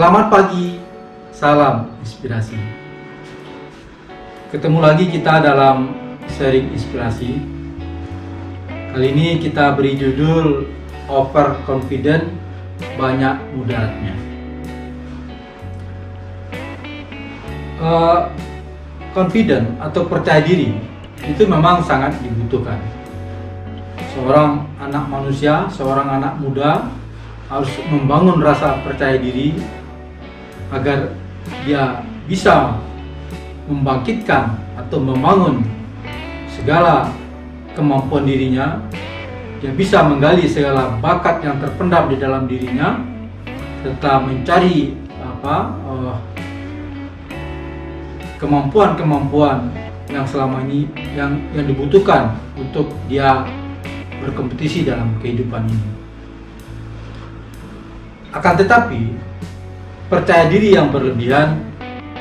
Selamat pagi, salam inspirasi. Ketemu lagi kita dalam sharing inspirasi. Kali ini kita beri judul Overconfident, banyak mudaratnya. Confident atau percaya diri itu memang sangat dibutuhkan. Seorang anak manusia, seorang anak muda harus membangun rasa percaya diri agar dia bisa membangkitkan atau membangun segala kemampuan dirinya. Dia bisa menggali segala bakat yang terpendam di dalam dirinya serta mencari kemampuan-kemampuan yang selama ini yang dibutuhkan untuk dia berkompetisi dalam kehidupan ini. Akan tetapi, percaya diri yang berlebihan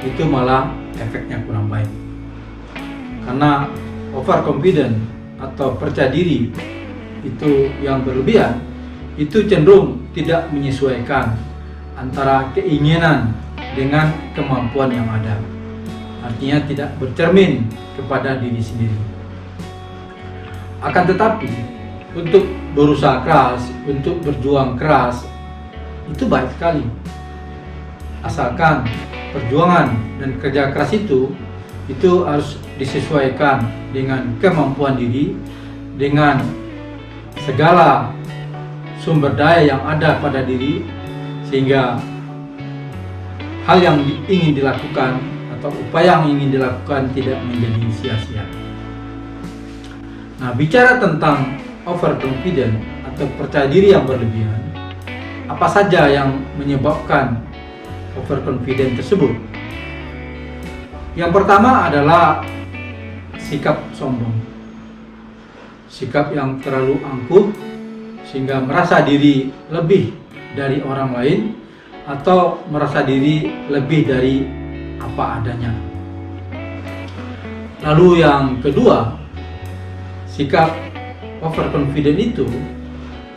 itu malah efeknya kurang baik. Karena overconfident atau percaya diri itu yang berlebihan itu cenderung tidak menyesuaikan antara keinginan dengan kemampuan yang ada. Artinya tidak bercermin kepada diri sendiri. Akan tetapi, untuk berusaha keras, untuk berjuang keras itu baik sekali. Asalkan perjuangan dan kerja keras itu harus disesuaikan dengan kemampuan diri, dengan segala sumber daya yang ada pada diri, sehingga hal yang ingin dilakukan atau upaya yang ingin dilakukan tidak menjadi sia-sia. Nah, bicara tentang overconfident atau percaya diri yang berlebihan, apa saja yang menyebabkan overconfident tersebut? Yang pertama adalah sikap sombong. Sikap yang terlalu angkuh sehingga merasa diri lebih dari orang lain atau merasa diri lebih dari apa adanya. Lalu yang kedua, sikap overconfident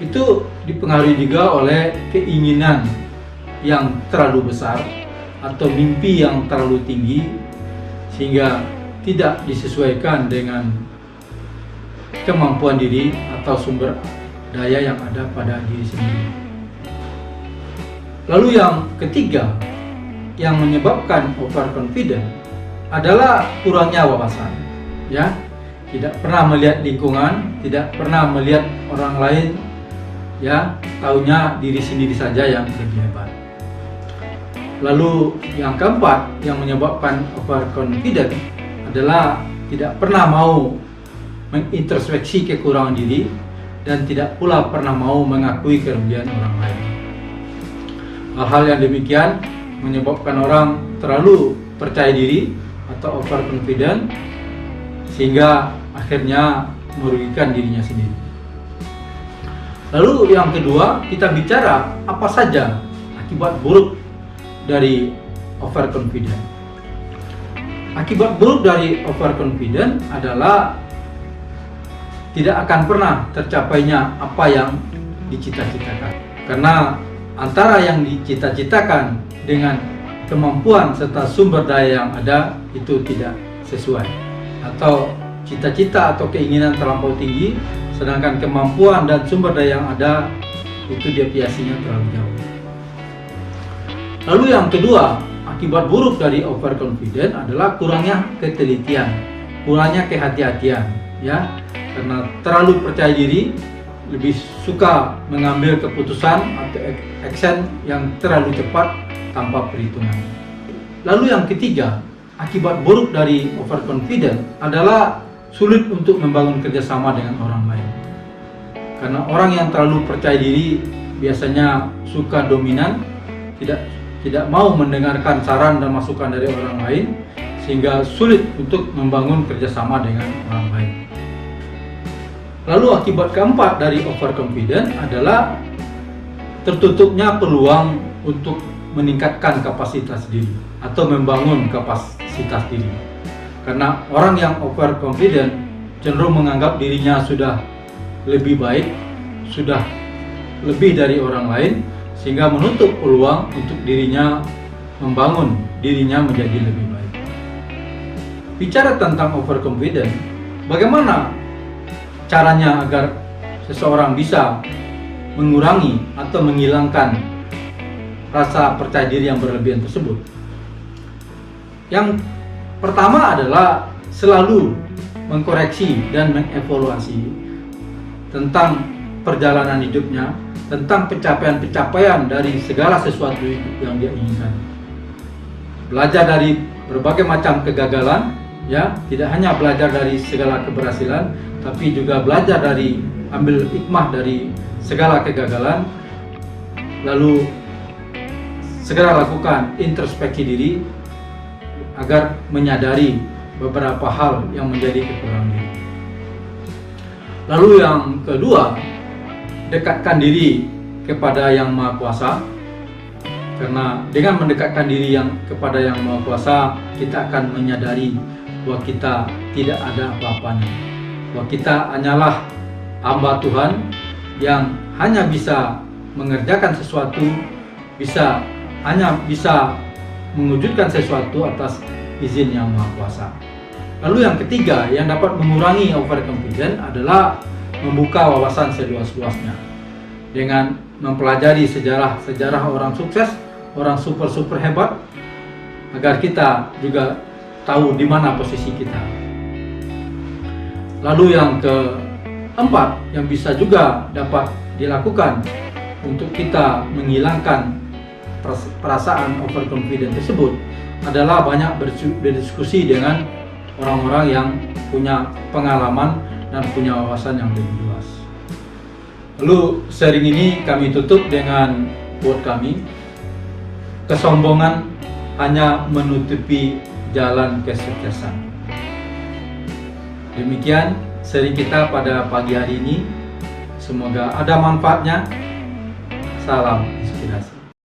itu dipengaruhi juga oleh keinginan yang terlalu besar atau mimpi yang terlalu tinggi sehingga tidak disesuaikan dengan kemampuan diri atau sumber daya yang ada pada diri sendiri. Lalu yang ketiga yang menyebabkan overconfident adalah kurangnya wawasan, ya. Tidak pernah melihat lingkungan, tidak pernah melihat orang lain, ya, taunya diri sendiri saja yang lebih hebat. Lalu yang keempat yang menyebabkan overconfident adalah tidak pernah mau mengintrospeksi kekurangan diri dan tidak pula pernah mau mengakui kerugian orang lain. Hal-hal yang demikian menyebabkan orang terlalu percaya diri atau overconfident sehingga akhirnya merugikan dirinya sendiri. Lalu yang kedua, kita bicara apa saja akibat buruk dari overconfident. Akibat buruk dari overconfident adalah tidak akan pernah tercapainya apa yang dicita-citakan. Karena antara yang dicita-citakan dengan kemampuan serta sumber daya yang ada itu tidak sesuai. Atau cita-cita atau keinginan terlampau tinggi, sedangkan kemampuan dan sumber daya yang ada itu deviasinya terlalu jauh. Lalu yang kedua, akibat buruk dari overconfident adalah kurangnya ketelitian, kurangnya kehati-hatian, ya. Karena terlalu percaya diri, lebih suka mengambil keputusan atau action yang terlalu cepat tanpa perhitungan. Lalu yang ketiga, akibat buruk dari overconfident adalah sulit untuk membangun kerjasama dengan orang lain. Karena orang yang terlalu percaya diri biasanya suka dominan, tidak mau mendengarkan saran dan masukan dari orang lain, sehingga sulit untuk membangun kerjasama dengan orang lain. Lalu akibat keempat dari overconfident adalah tertutupnya peluang untuk meningkatkan kapasitas diri atau membangun kapasitas diri. Karena orang yang overconfident cenderung menganggap dirinya sudah lebih baik, sudah lebih dari orang lain, sehingga menutup peluang untuk dirinya membangun dirinya menjadi lebih baik. Bicara tentang overconfident, bagaimana caranya agar seseorang bisa mengurangi atau menghilangkan rasa percaya diri yang berlebihan tersebut? Yang pertama adalah selalu mengkoreksi dan mengevaluasi tentang perjalanan hidupnya, tentang pencapaian-pencapaian dari segala sesuatu yang dia inginkan. Belajar dari berbagai macam kegagalan, ya, tidak hanya belajar dari segala keberhasilan, tapi juga belajar dari ambil hikmah dari segala kegagalan, lalu segera lakukan introspeksi diri agar menyadari beberapa hal yang menjadi kekurangan diri. Lalu yang kedua, dekatkan diri kepada Yang Maha Kuasa, karena dengan mendekatkan diri kepada Yang Maha Kuasa, kita akan menyadari bahwa kita tidak ada apa-apanya, bahwa kita hanyalah hamba Tuhan yang hanya bisa mengerjakan sesuatu, hanya bisa mewujudkan sesuatu atas izin Yang Maha Kuasa. Lalu yang ketiga yang dapat mengurangi overconfident adalah membuka wawasan seluas-luasnya dengan mempelajari sejarah orang sukses, orang super hebat, agar kita juga tahu di mana posisi kita. Lalu yang keempat yang bisa juga dapat dilakukan untuk kita menghilangkan perasaan overconfident tersebut adalah banyak berdiskusi dengan orang-orang yang punya pengalaman dan punya wawasan yang lebih luas. Lalu sharing ini kami tutup dengan quote kami, kesombongan hanya menutupi jalan kesuksesan. Demikian sharing kita pada pagi hari ini, semoga ada manfaatnya. Salam inspirasi.